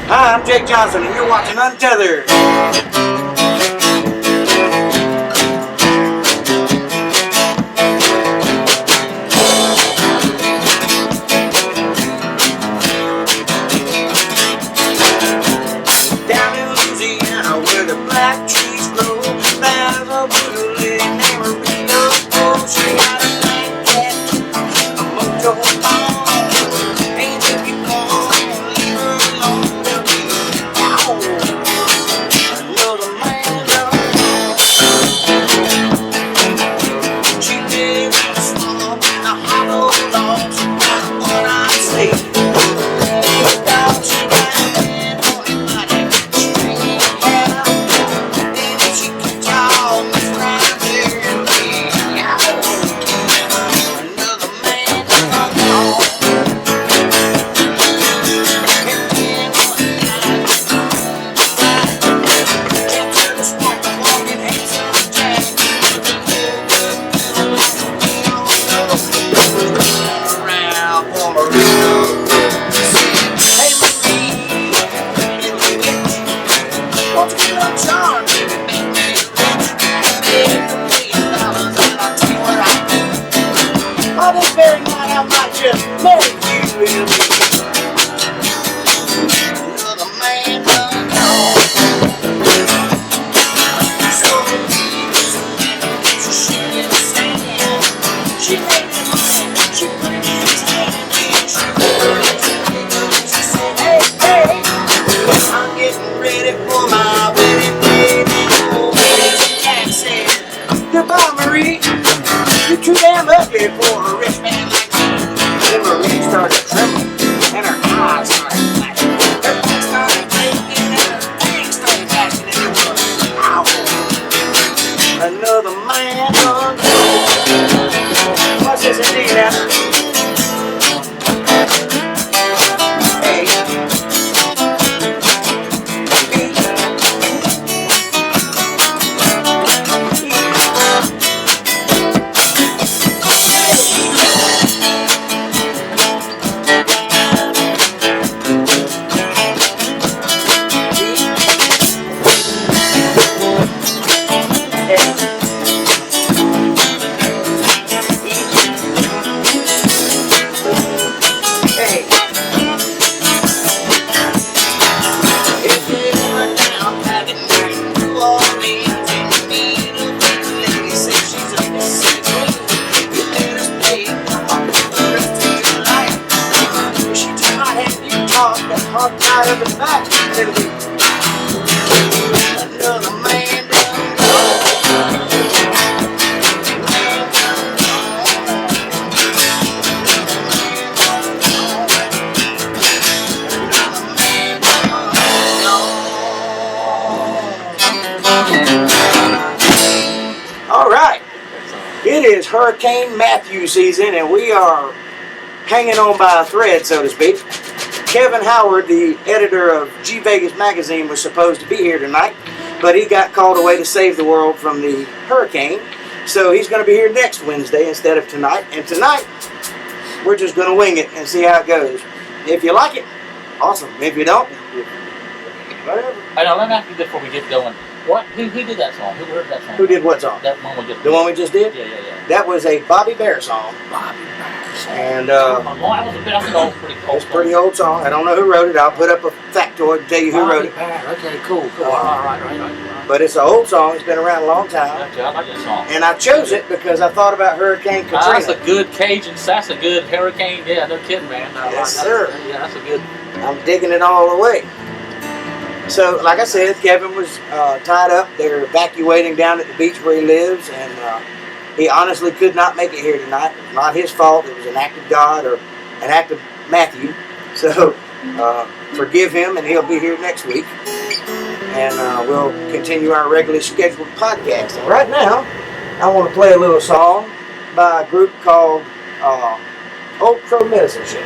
Hi, I'm Jake Johnson, and you're watching Untethered. Down in Louisiana, where the black trees grow, there's a blue lady named Marina. Oh, she got a black cat, a mojo phone. Ain't if you call, leave her alone. Ow. Another man done. She lives in a swamp in a hollow log. She got a one-eyed snake. She got a man for a body, stringy hair. And if she gets y'all mess around here and me, another man done gone. And then one night, kept to the swamp walking handsome Jack. Around for Marina. Hey Marie, little bitch, won't you get a charm, baby, make me rich? Give me $1,000,000 and I'll tell you what I'll do. On this very night I might just marry you and me. Another man done gone. So she in the sand. She made it money, she put it in his hand. She put it in she said, hey, hey, I'm getting ready for my wedding day. Oh, baby, Jack said, goodbye, Marie. You're too damn ugly for a rich man like me. Then Marie started to tremble, and her eyes started flashing. Her back started aching, and her legs started bashing, and it was, ow. Another man done gone. What's this indeed now? Hey. Out of the back, another man done gone. All right, it is Hurricane Matthew season, and we are hanging on by a thread, so to speak. Kevin Howard, the editor of G Vegas magazine, was supposed to be here tonight, but he got called away to save the world from the hurricane. So he's going to be here next Wednesday instead of tonight. And tonight, we're just going to wing it and see how it goes. If you like it, awesome. If you don't, whatever. I know, let me ask you before we get going. Who did that song? Who heard that song? Who did what song? That one we just did. The one we just did? Yeah. That was a Bobby Bear song. Bobby Bear song. And it's a pretty old song. I don't know who wrote it. I'll put up a factoid and tell you who wrote it. Okay, cool. All right. But it's an old song. It's been around a long time. Okay, I like that song. And I chose it because I thought about Hurricane Katrina. That's a good Cajun. That's a good hurricane. Yeah, no kidding, man. Yes, sir. Yeah, that's a good. I'm digging it all the way. So, like I said, Kevin was tied up. They're evacuating down at the beach where he lives, and he honestly could not make it here tonight. It was not his fault. It was an act of God or an act of Matthew. So, forgive him, and he'll be here next week. And we'll continue our regularly scheduled podcast. And right now, I want to play a little song by a group called Old Crow Medicine Show.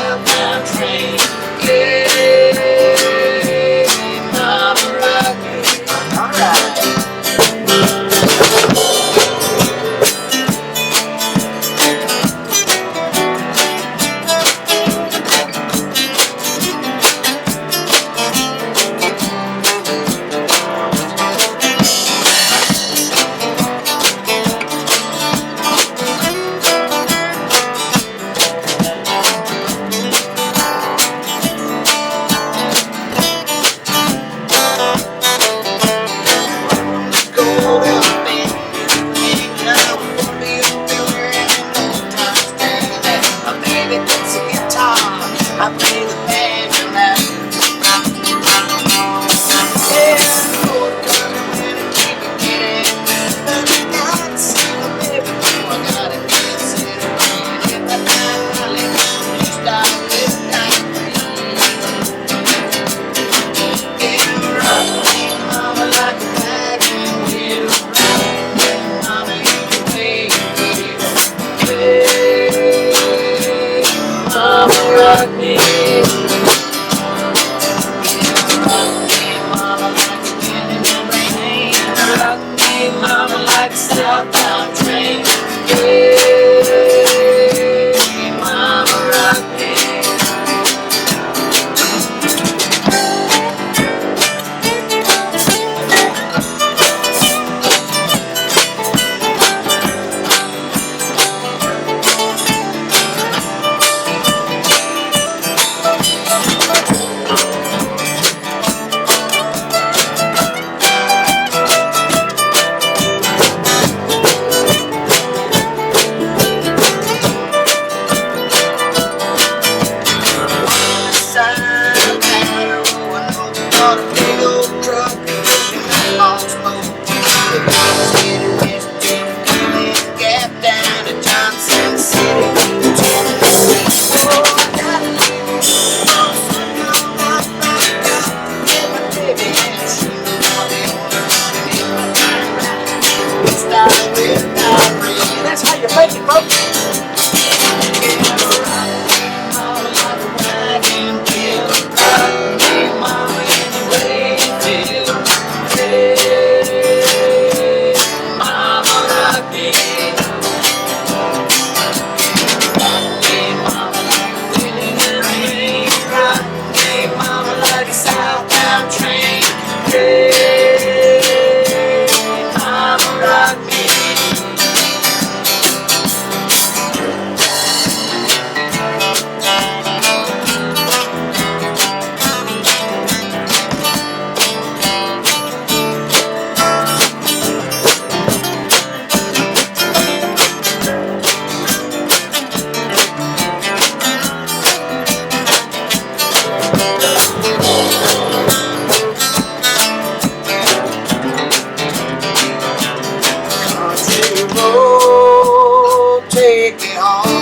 southbound train. Yeah, mama rock me. All right. Rock me. Rock me, mama, like a southbound train. Yeah, mama, rock me. That's how you make it, folks. Take me home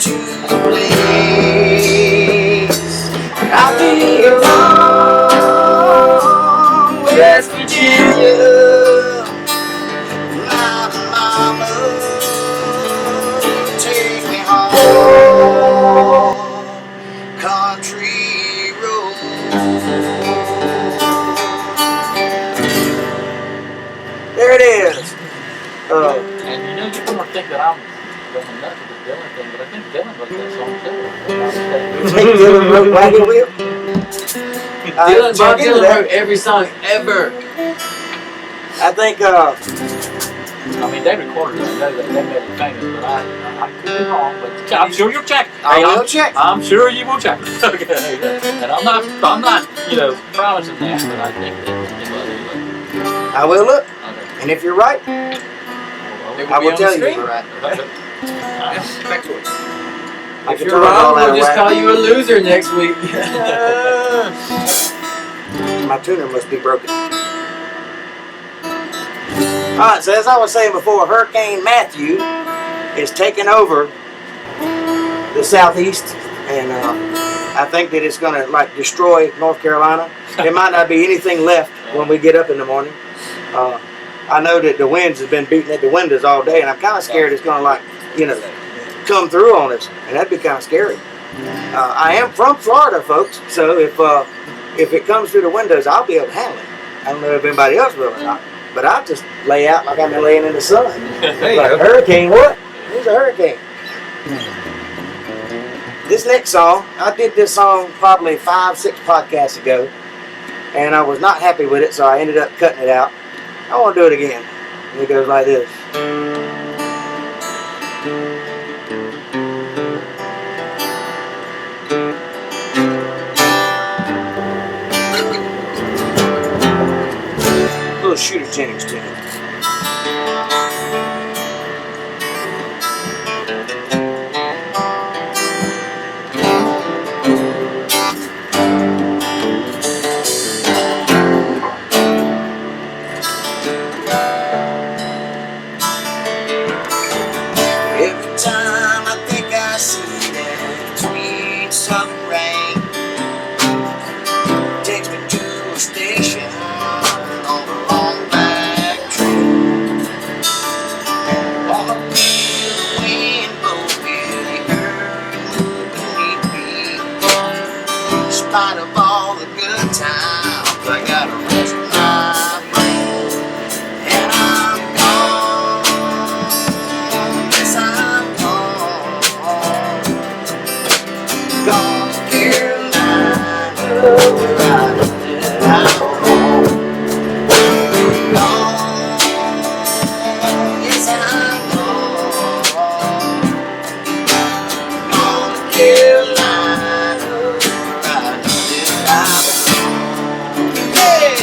to the place I belong, West Virginia. Mama, take me home, country road. There it is. And you know, you're going to think that I'm going nuts with the Dylan thing, but I think Dylan wrote that song too. Think Dylan wrote Wagon Wheel? Bob Dylan wrote every song ever. I think, I mean, they recorded it. I know that they made it famous, but I could be wrong. But I'm sure you'll check. I will check. I'm sure you will check. Okay. And I'm not, promising that, but I think that it was. I will look. Okay. And if you're right, I will tell you you're right. Back to it. I If can you're turn it all wrong, out we'll just right. call you a loser next week. My tuner must be broken. Alright, so as I was saying before, Hurricane Matthew is taking over the southeast, and I think that it's going to like destroy North Carolina. There might not be anything left when we get up in the morning. I know that the winds have been beating at the windows all day, and I'm kind of scared it's going to, like, you know, come through on us, and that'd be kind of scary. I am from Florida, folks, so if it comes through the windows, I'll be able to handle it. I don't know if anybody else will or not, but I'll just lay out like I'm laying in the sun. Like a hurricane, what? Who's a hurricane? This next song, I did this song probably 5-6 podcasts ago, and I was not happy with it, so I ended up cutting it out. I want to do it again. And it goes like this. Little Shooter Jennings tune. Every time I think I see that sweet southern rain, takes me to a station on a long back train. Wanna feel the wind blow, feel the earth move beneath me. In spite of all the good times, I gotta rest my brain. And I'm gone, yes I'm gone, gone to Carolina, where I lived out home. Gone, yes I'm gone, gone to Carolina, where I lived out home. Yeah.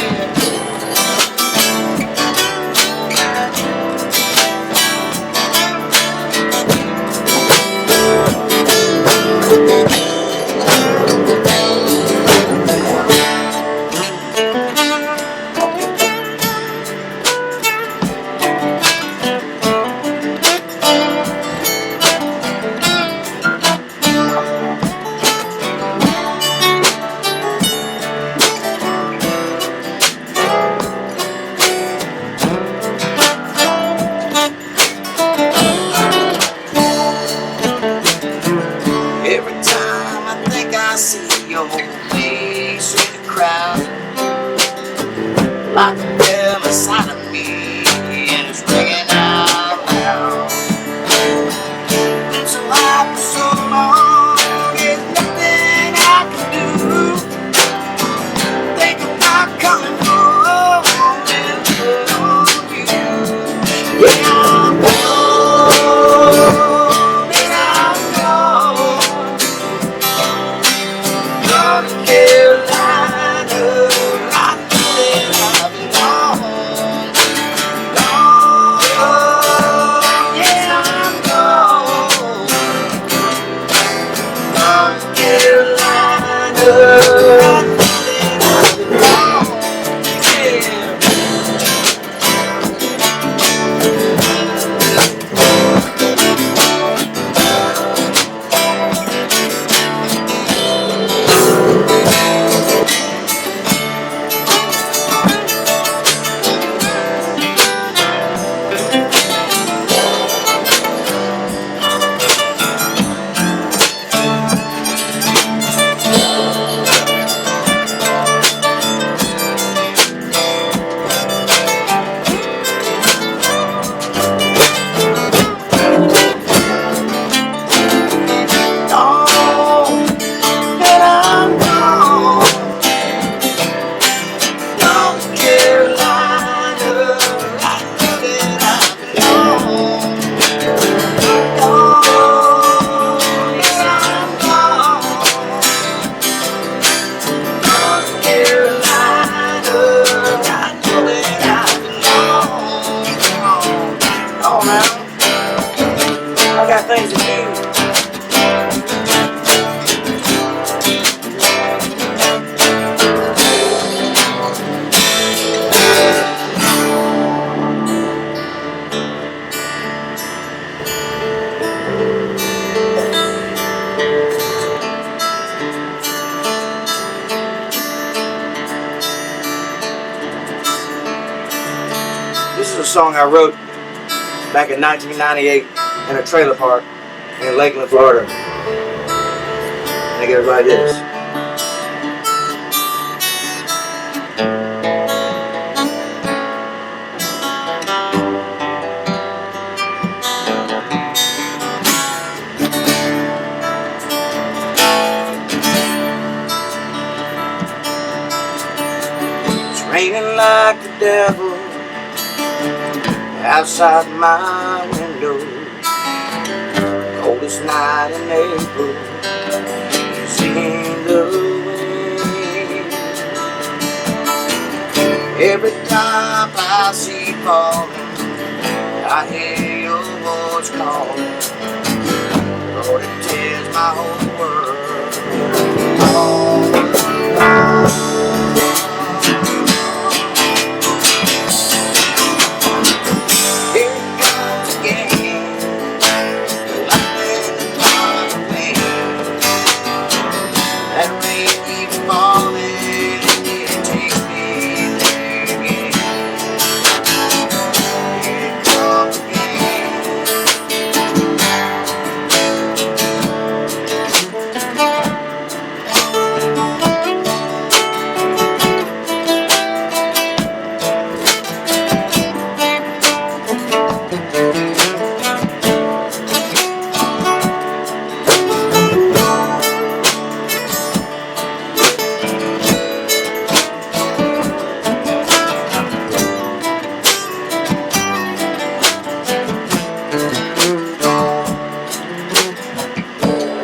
Every time I think I see your face in the crowd, like a bell inside of me, and it's ringing out loud. Been so high for so long, there's nothing I can do. Think about coming home and love on you. Yeah, I'm gone, and I'm gone, gone to Carolina, I know that I belong. Gone, yeah, I'm gone, gone to Carolina, I know that I belong. Yeah. Gone, and I'm gone, gone to Carolina, I know that I belong. Gone, yes I'm gone, gone to Carolina, I know that I belong. Come on now, I got things to do. This is a song I wrote back in 1998 in a trailer park in Lakeland, Florida. And it goes like this. It's raining like the devil outside my window. Coldest night in April is in the wind. Every time I see you falling, I hear your voice calling. Lord, it tears my whole world apart. Here it comes again, the lightning far away. That rain keeps falling, it takes me there again. Here it comes again.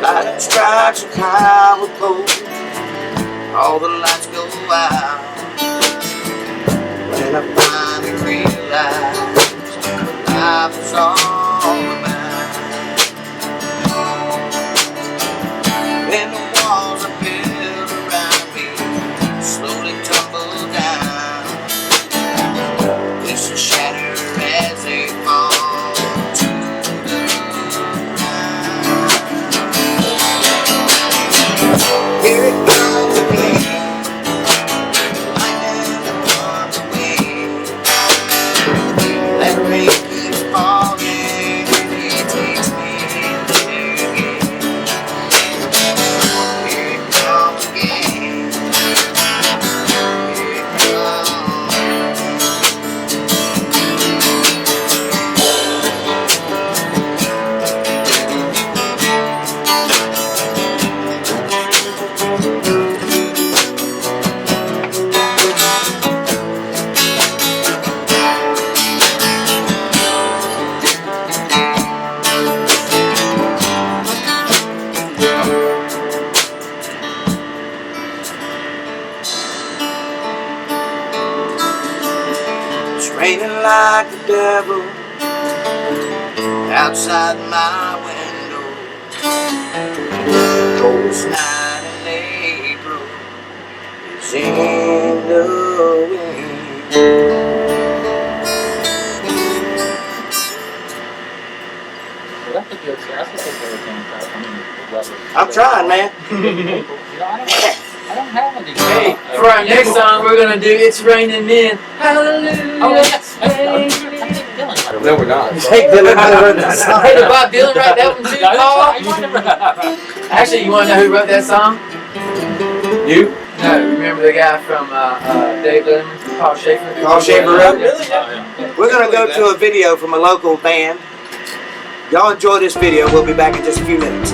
Lightning strikes a power pole, all the lights go out. When I finally realize what life is all about. When the walls are built around me slowly tumble down, pieces shatter as they fall to the ground. Here it comes again, lightning upon the wind. That rain keeps falling, it takes me there again. Here it comes again, here it comes. It's raining like the devil outside my window. Coldest night in April is in the wind. Well, that's a good. That's a good everything. I mean, the weather. I'm trying, man. You know, I don't have any. Hey, for our next song, we're gonna do "It's Raining Men." Hallelujah. Oh, yes. No, we're not. Take Dylan out of that song. Hey, did Bob Dylan write that one too, Paul? Actually, you want to know who wrote that song? You? No, remember the guy from Dave Letterman, Paul Schaefer? Paul Schaefer wrote it? Really? We're gonna go to a video from a local band. Y'all enjoy this video. We'll be back in just a few minutes.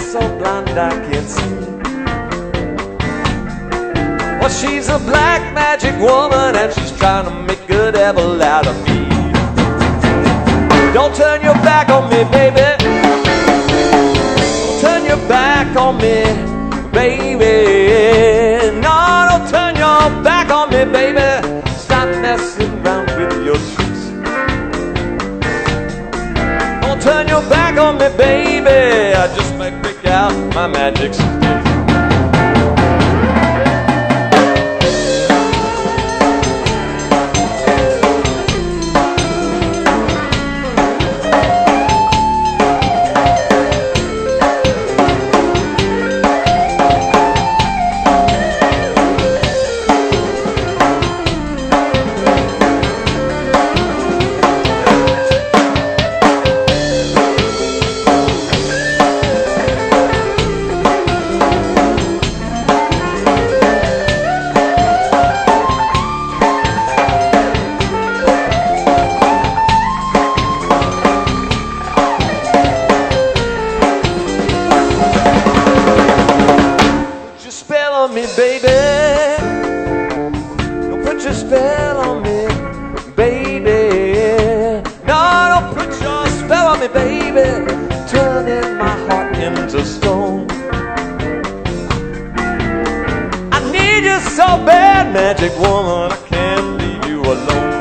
So blind I can't see. Well, she's a black magic woman and she's trying to make a devil out of me. Don't turn your back on me, baby. Don't turn your back on me, baby. No, don't turn your back on me, baby. Stop messing around with your tricks. Don't turn your back on me, baby. I just might break out my magic stick. Magic woman, I can't leave you alone.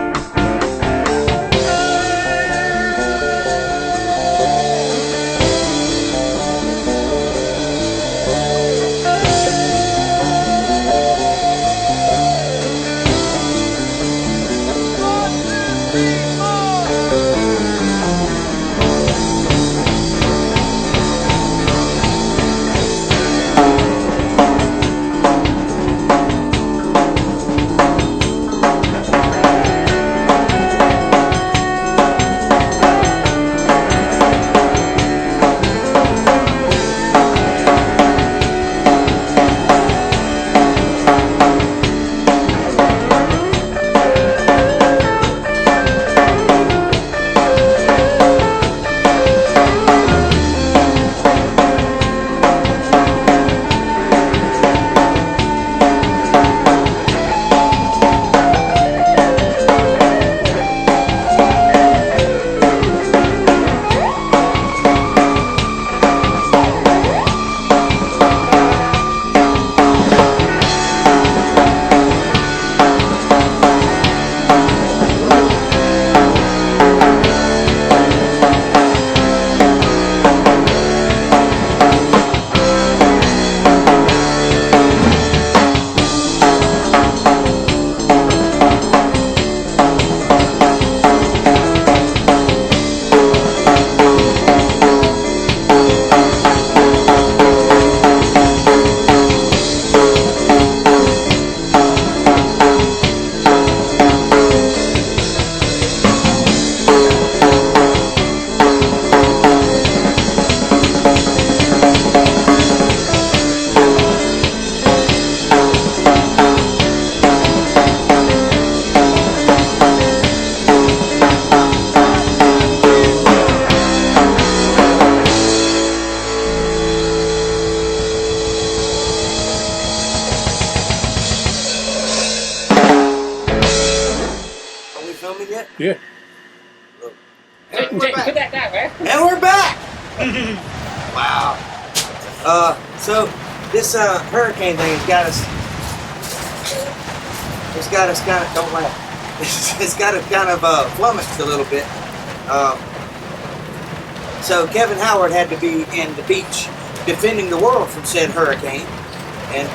Yeah. Put that down, man. And we're back! Wow. So this hurricane thing has got us. It's got us kind of. Don't laugh. It's got us kind of flummoxed a little bit. So Kevin Howard had to be in the beach defending the world from said hurricane, and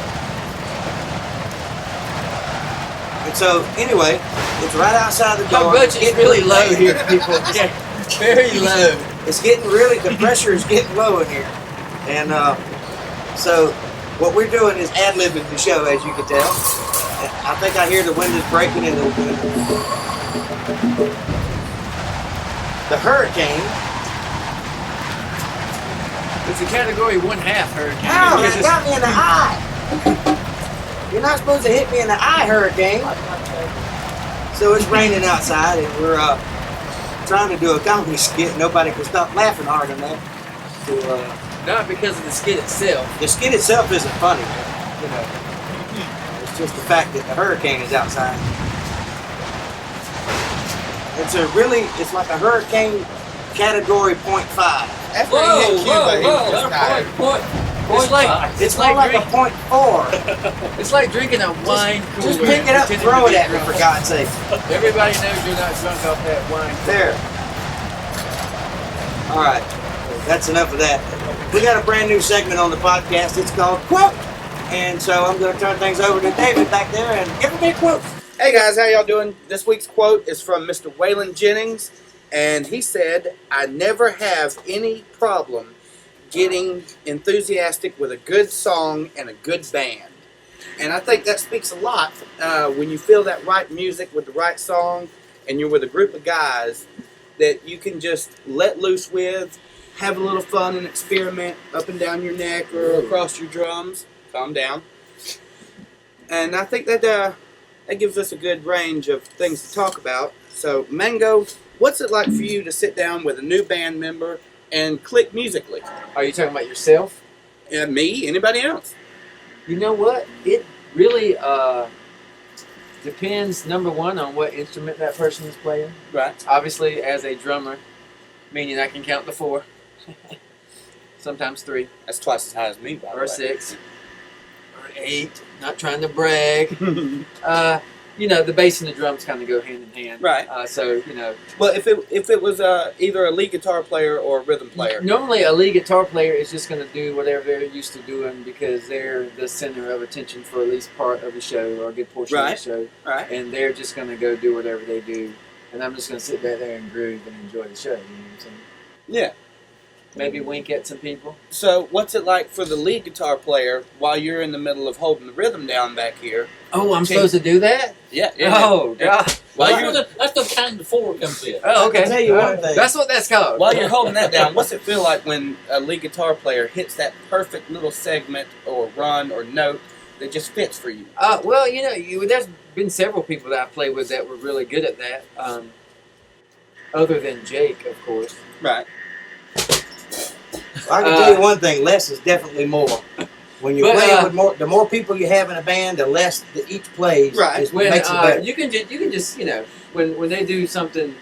so anyway, it's right outside the door. Your budget's really low here, people. Yeah, very low. It's getting really, the pressure is getting low in here. And so what we're doing is ad-libbing the show, as you can tell. I think I hear the windows breaking in the hurricane. It's a category 1.5 hurricane. Ow, that got me in the eye. You're not supposed to hit me in the eye, hurricane. So it's raining outside, and we're trying to do a comedy skit. Nobody can stop laughing hard enough. To, not because of the skit itself. The skit itself isn't funny, you know. It's just the fact that the hurricane is outside. It's like a hurricane category 0.5. Whoa, It's more like a .4. It's like drinking a wine cooler. Just pick it up and throw it at me, for God's sake. Everybody knows you're not drunk off that wine. There. All right. That's enough of that. We got a brand new segment on the podcast. It's called Quote. And so I'm going to turn things over to David back there and give me a quote. Hey guys, how y'all doing? This week's quote is from Mr. Waylon Jennings, and he said, "I never have any problem getting enthusiastic with a good song and a good band." And I think that speaks a lot when you feel that right music with the right song and you're with a group of guys that you can just let loose with, have a little fun and experiment up and down your neck or across your drums. Calm down. And I think that that gives us a good range of things to talk about. So, Mango, what's it like for you to sit down with a new band member and click musically? Are you talking about yourself? Me? Anybody else? You know what? It really depends, number one, on what instrument that person is playing. Right. Obviously, as a drummer, meaning I can count to 4. Sometimes 3. That's twice as high as me, by the way. Or 6. Or 8. Not trying to brag. You know, the bass and the drums kind of go hand in hand. Right. So, you know. Well, if it was either a lead guitar player or a rhythm player. Normally, a lead guitar player is just going to do whatever they're used to doing because they're the center of attention for at least part of the show or a good portion of the show. Right. And they're just going to go do whatever they do. And I'm just going to sit back there and groove and enjoy the show. You know what I'm saying? Yeah. Maybe wink at some people. So, what's it like for the lead guitar player while you're in the middle of holding the rhythm down back here? Oh, I'm supposed to do that? Yeah. Oh, God. That's the kind the 4 comes in. Oh, okay. I'll tell you one thing. That's what that's called. While you're holding that down, what's it feel like when a lead guitar player hits that perfect little segment or run or note that just fits for you? Well, you know, there's been several people that I played with that were really good at that. Other than Jake, of course. Right. I can tell you one thing: less is definitely more. When you're playing with more, the more people you have in a band, the less that each plays. Right. Is what makes it better. You can just you know when they do something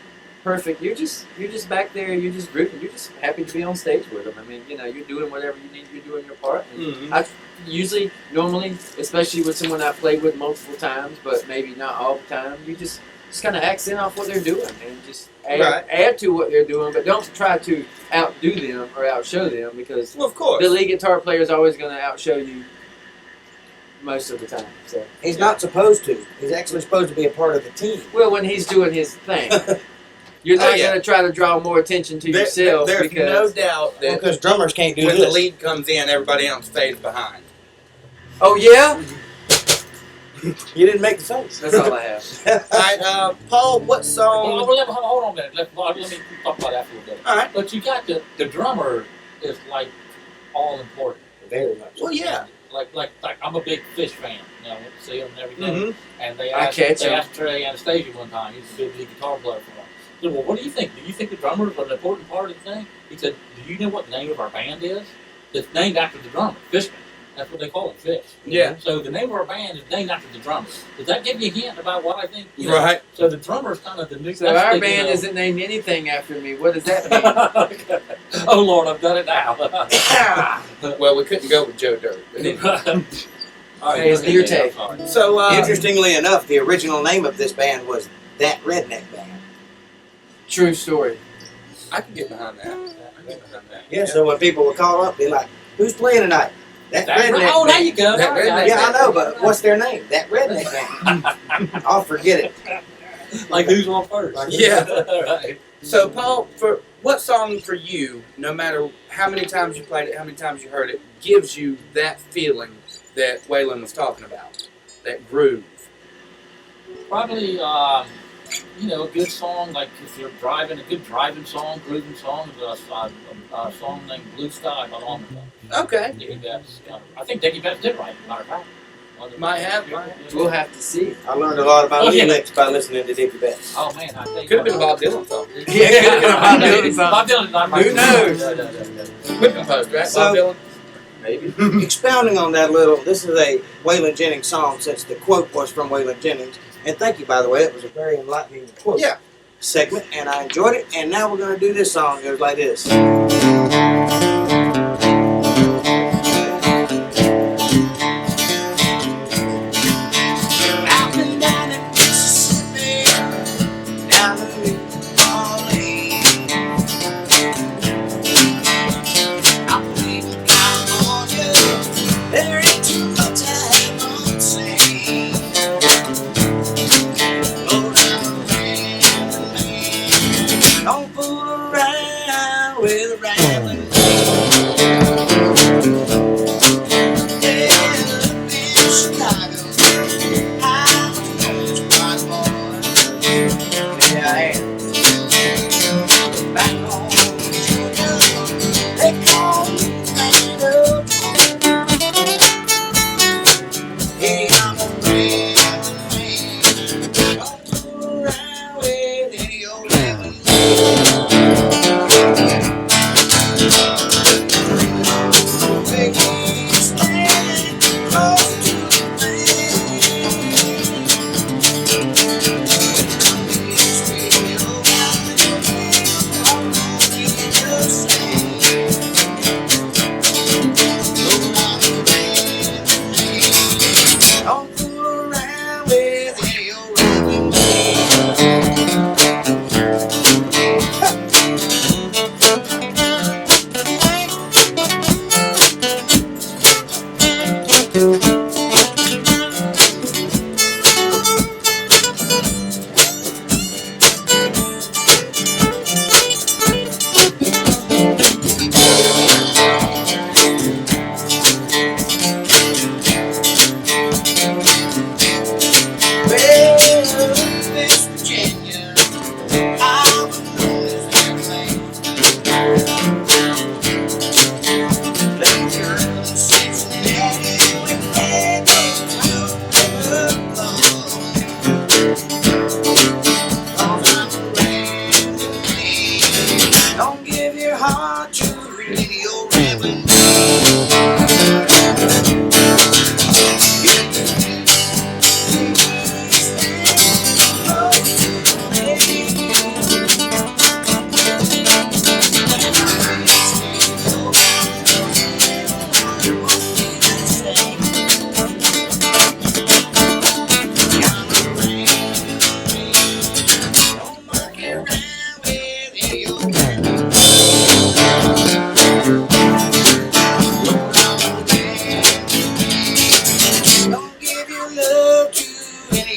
perfect, you're just back there, you're just grooving, you're just happy to be on stage with them. I mean, you know, you're doing whatever you need to be doing your part. Mm-hmm. I usually, normally, especially with someone I've played with multiple times, but maybe not all the time, you just kind of accent off what they're doing and just add to what they're doing, but don't try to outdo them or outshow them because Well, of course. the lead guitar player is always going to outshow you most of the time. So He's not supposed to. He's actually supposed to be a part of the team. well, when he's doing his thing, you're not going to try to draw more attention to yourself There's because no doubt that Because drummers can't do when this. the lead comes in, everybody else fades behind. oh yeah, You didn't make the face. that's all I have. All right, Paul, what song? Hold on a minute. Let me talk about that for a little bit. All right. But you got the drummer is like all important. Very much. Well, yeah. Like I'm a big Fish fan. You know, I went to see him and everything. Mm-hmm. And they I asked catch him. Trey Anastasia one time. He's a big lead guitar player for them. I said, well, what do you think? Do you think the drummer is an important part of the thing? He said, do you know what the name of our band is? It's named after the drummer, Fishman. That's what they call it, Fish. Yeah. So the name of our band is named after the drummer. Does that give you a hint about what I think? You know? Right. So the drummer is kind of the new. So our band isn't named anything after me. What does that mean? Oh Lord, I've done it now. Well, we couldn't go with Joe Dirt. All Hey, it's your take. So, Interestingly enough, the original name of this band was That Redneck Band. True story. I can get behind that. Yeah, so when people would call up, they're like, "Who's playing tonight?" That Redneck Oh, there Band. you go. That Redneck Yeah, I know, but what's their name? That Redneck Band. I'll forget it. Like who's on first? Yeah. Right. So, Paul, for what song for you, no matter how many times you played it, how many times you heard it, gives you that feeling that Waylon was talking about, that groove? Probably, a good song, like if you're driving, a good driving song, grooving song, is a song named Blue Sky by Longfellow. Okay. I think Dickie Betts did write it, matter of fact. Might have. We'll have to see. I learned a lot about lyrics by listening to Dickie Betts. Oh man, I think Could have been a Bob Dylan song. Bob Dylan. Who knows? Whipping Post, right? So- Bob Dylan? Maybe. Expounding on that a little, this is a Waylon Jennings song since the quote was from Waylon Jennings. And thank you, by the way, it was a very enlightening quote segment, and I enjoyed it. And now we're going to do this song. It goes like this.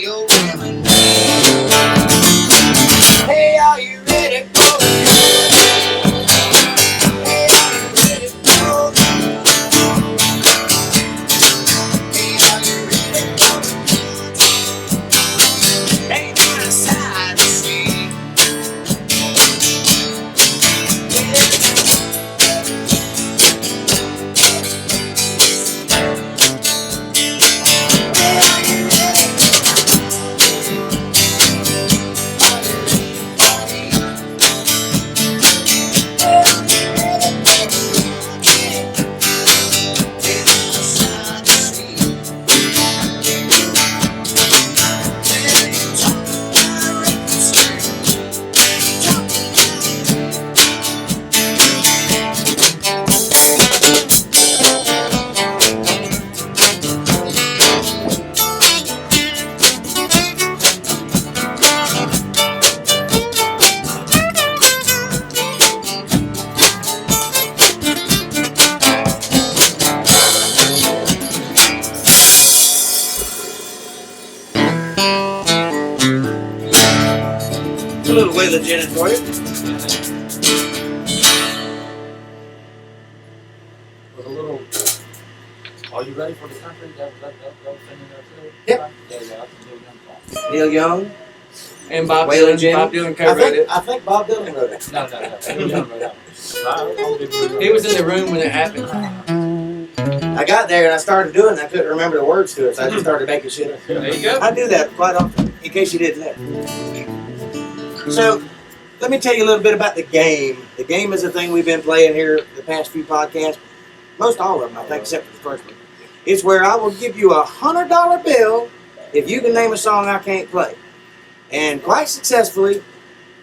your women. Hey, are you ready for the good? Hey, are you ready for the good? Hey, are you ready for the good? Ain't no side to see. A little Waylon Jennings for you. With a little. Are you ready for the country? That was singing there too. Yep. Yeah, that's a Neil Young song. Neil Young. And Bob Waylon Dylan. Jennings. Bob Dylan co-wrote it. I think Bob Dylan wrote it. No. Neil Young wrote that one. He was in the room when it happened. I got there and I started doing it. I couldn't remember the words to it, so I just started making shit up. There you go. I do that quite often, in case you didn't know. So, let me tell you a little bit about the game. The game is a thing we've been playing here the past few podcasts. Most all of them, I think, except for the first one. It's where I will give you $100 bill if you can name a song I can't play. And quite successfully,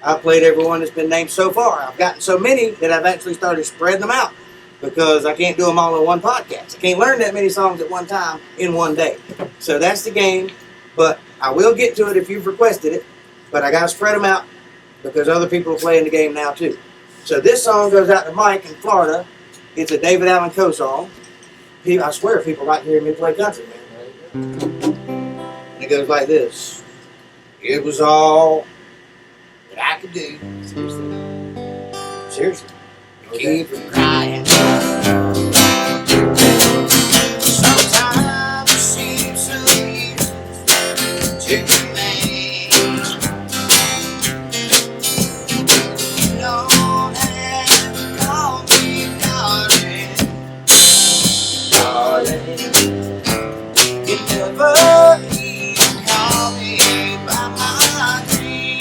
I've played every one that's been named so far. I've gotten so many that I've actually started spreading them out because I can't do them all in one podcast. I can't learn that many songs at one time in one day. So that's the game, but I will get to it if you've requested it, but I got to spread them out because other people are playing the game now too. So this song goes out to Mike in Florida. It's a David Allen Coe song. I swear people like hearing me play country, man. And it goes like this. It was all that I could do. Seriously. Keep from crying. Sometimes it seems so easy to remain. You don't have to call me darling. Darling. You never even call me by my name.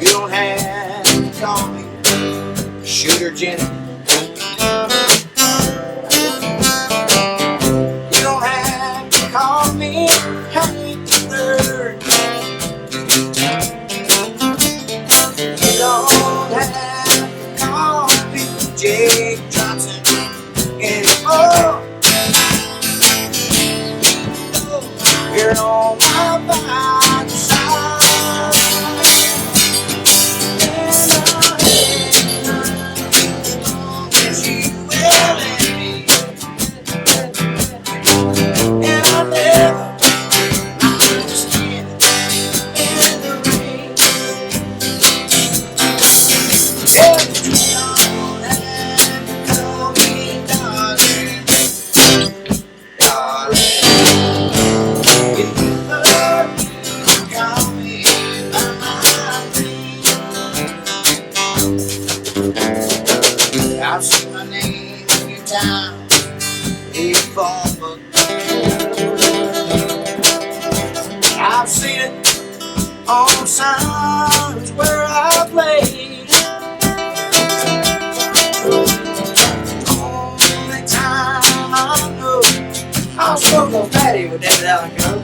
You don't have to call me Sugar Jenny. You don't have to call me Hank the Third. You don't have to call me Jake Johnson anymore. You're on my bad side. And I ain't as long as you will let me. And I never understand in the rain. Yeah, you don't have to call me darling, darling. You never call me by my name. I've seen my name a few times in phone book. I've seen it on signs where I play. Only time I know I'll smoke a fatty with David Allen Coe.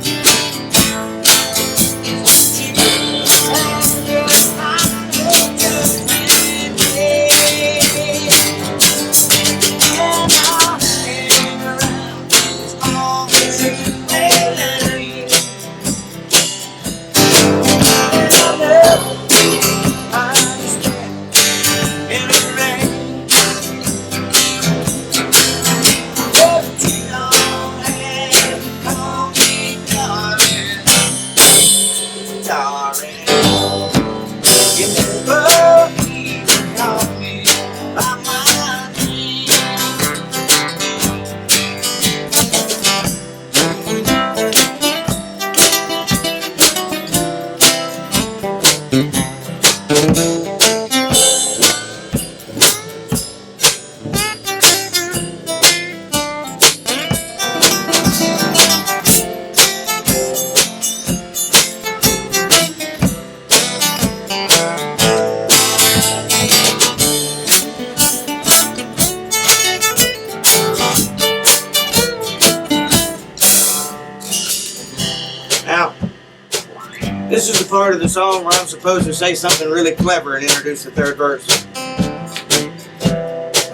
This is the part of the song where I'm supposed to say something really clever and introduce the third verse.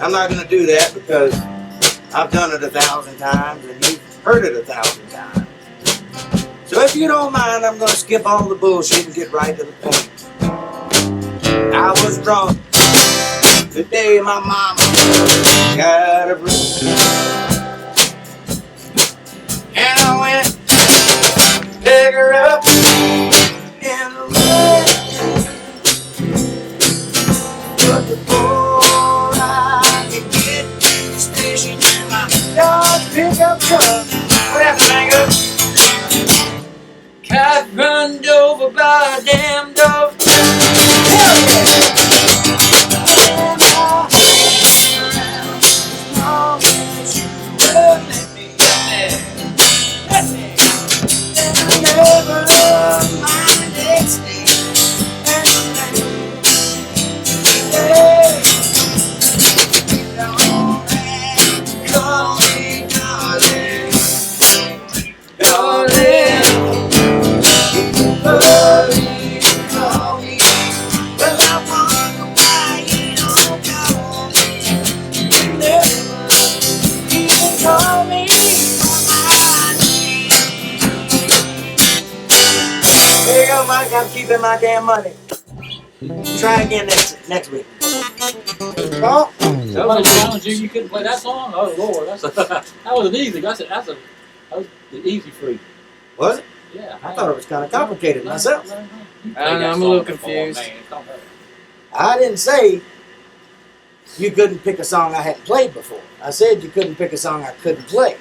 I'm not going to do that because I've done it 1,000 times and you've heard it 1,000 times. So if you don't mind, I'm going to skip all the bullshit and get right to the point. I was drunk the day my mama got a bruise. And I went pick her up in the rain. But before I could get to the station in my Dodge pickup truck, what happened, Mango? Got run over by a damn dog. Hell yeah! And I hang around as long as you will let me. Let me. And I never mind next day. And hey, you don't have to call me darling. Darling. Call me. Well, I wonder why you don't call me. You never even call me by my name. There you go, Mike. I'm keeping my damn money. Try again next week. Oh, Somebody challenged you couldn't play that song? Oh, Lord. That was an easy. That was the easy for you. was it? Yeah. I thought it was kind of complicated myself. I don't know, I'm a little confused. I didn't say you couldn't pick a song I hadn't played before. I said you couldn't pick a song I couldn't play.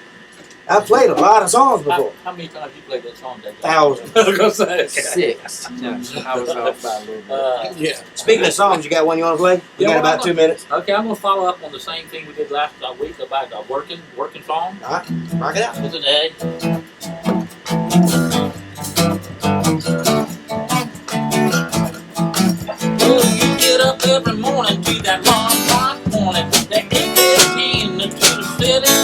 I've played a lot of songs before. How many times you played that song, Dave? Thousands. I was gonna say. 6. No, I was off by a little bit. Yeah. Speaking of songs, you got one you want to play? You got about 2 minutes. Okay, I'm gonna follow up on the same thing we did last week about working song. All right, rock it out. With an A. Well, you get up every morning to that long clock morning, that 8:15 to the city.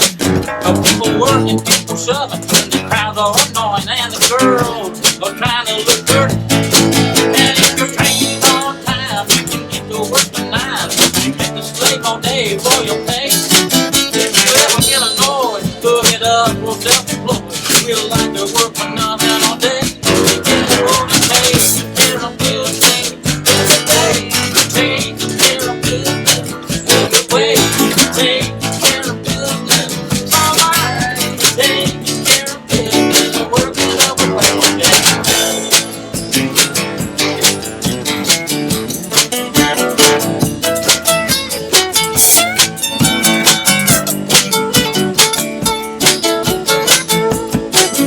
People working, people shoving, and the crowds are annoying, and the girls are trying to look dirty. And if your train's on time, you can get to work tonight. You get to slave all day for your pay. If you ever get annoyed, hook it up for self-employed. We like to work for nothing all day. We get to work and pay, you care of business every day. Take care of business every way. Take care of business all right. Take care of business and work it up and work it day.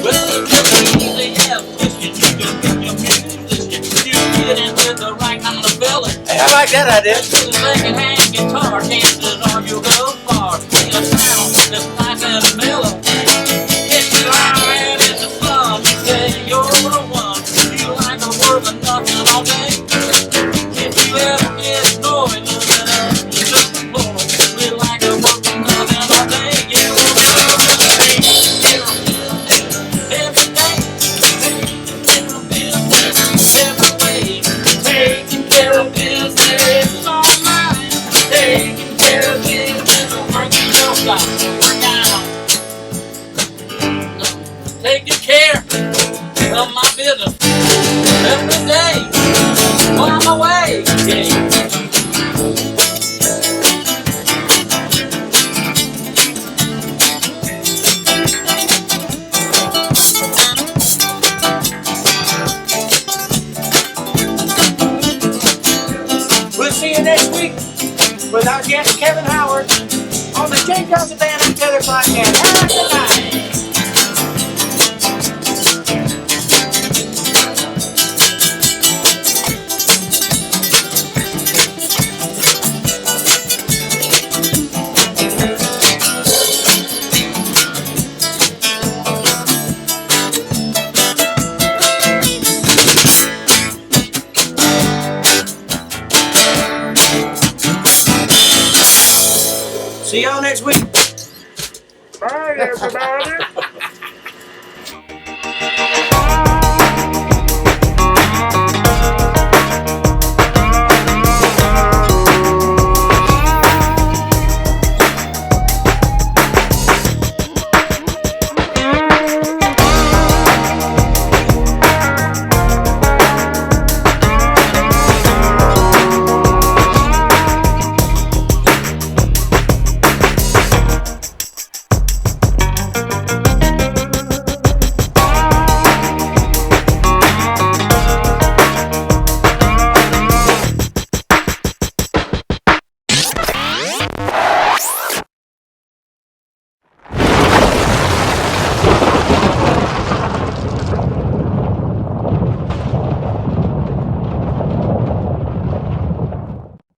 Well, it's easy as fishing. You can pick your musician. You get in with the right kind of fella. Hey, I like that idea. With a second-hand guitar, chances are you'll go far. With a sound that's nice and mellow. If you are and it's a slum, you say you're the one. You like to work for nothing all day. If you ever get annoyed, look it up, you're just employed. We like to work for nothing all day. Yeah, we'll take care of business every day. Taking care of business every way. Taking care of business all night. Taking care of business and working your life. Work out. Taking care